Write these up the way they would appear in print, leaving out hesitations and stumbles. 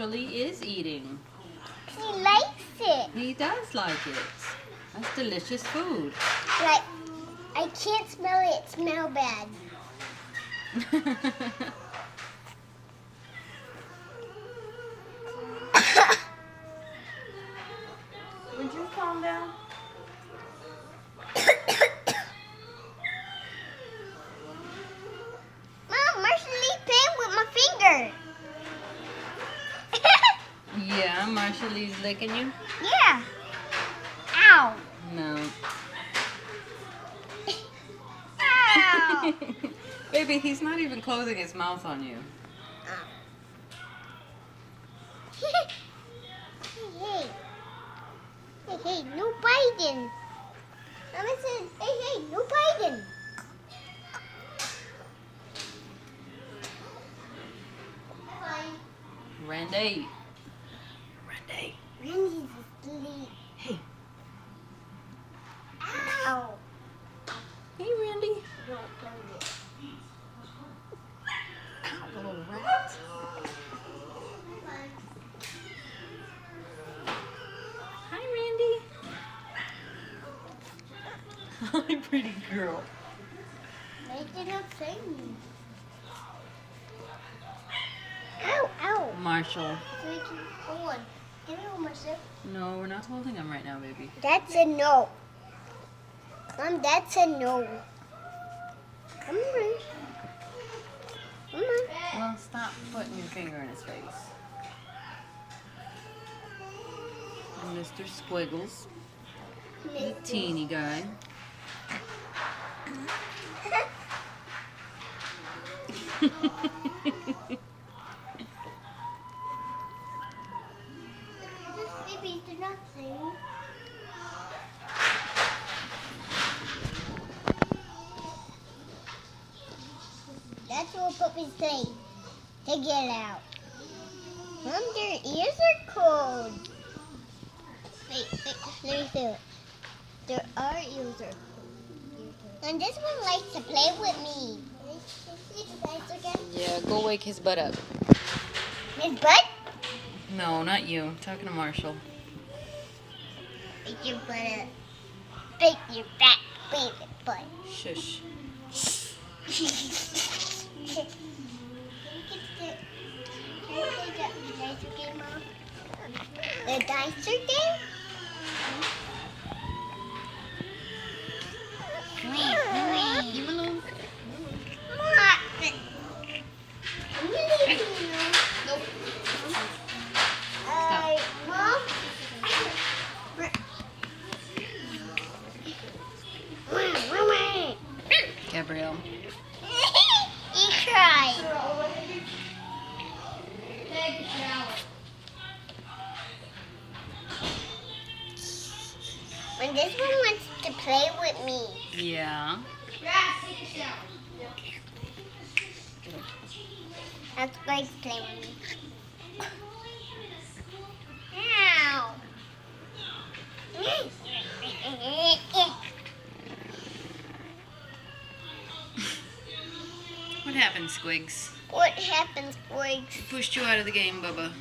Marshall-y is eating. He likes it. He does like it. That's delicious food. Like, I can't smell it. It smells bad. Would you calm down? Mom, Marshall-y playing with my finger. Yeah, Marshall-y's licking you? Yeah. Ow. No. Ow. Baby, he's not even closing his mouth on you. Hey. Hey, hey, no biting. Mama said, hey, no biting. Randy. Randy. Randy's asleep. Hey. Ow. Hey, Randy. Don't play with it. Ow, little rat. Hi, Randy. Hi, pretty girl. Make it up sing. Ow, ow. Marshall. So we can hold on. Give me one more sip. No, we're not holding him right now, baby. That's a no. Mom, that's a no. Come on. Come on. Well, stop putting your finger in his face. And Mr. Squiggles, the teeny guy. Baby, do not sing. That's what puppies say. To get out. Mom, their ears are cold. Wait, let me feel it. Their ears are cold. And this one likes to play with me. See the guys again? Yeah, go wake his butt up. His butt? No, not you. I'm talking to Marshall. Make your butt up. Make your fat baby butt. Shush. The dinosaur game? Leave him alone. Nope. Mom? Gabrielle. He cried. When this one wants to play with me. Yeah. That's going to play with me. Ow. What happened, Squigs? What happens, boys? Who pushed you out of the game, Bubba?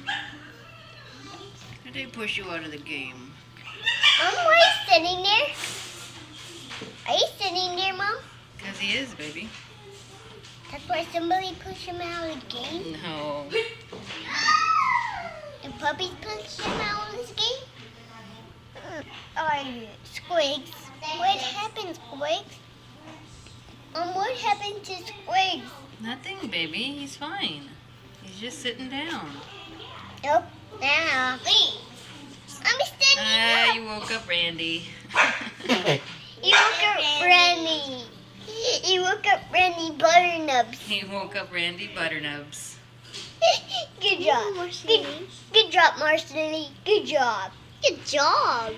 Why did they push you out of the game? Mom, why are you sitting there? Are you sitting there, Mom? Because he is, baby. That's why somebody pushed him out of the game? No. The puppies pushed him out of this game? Oh, Squigs. What happened, Squigs? What happened to Squigs? Nothing, baby. He's fine. He's just sitting down. Nope. Now. I'm standing Ah, up. you woke up Randy. You woke up Randy. You woke up Randy Butternubs. He woke up Randy Butternubs. Good job. Good job, Marceline. Good job. Good job.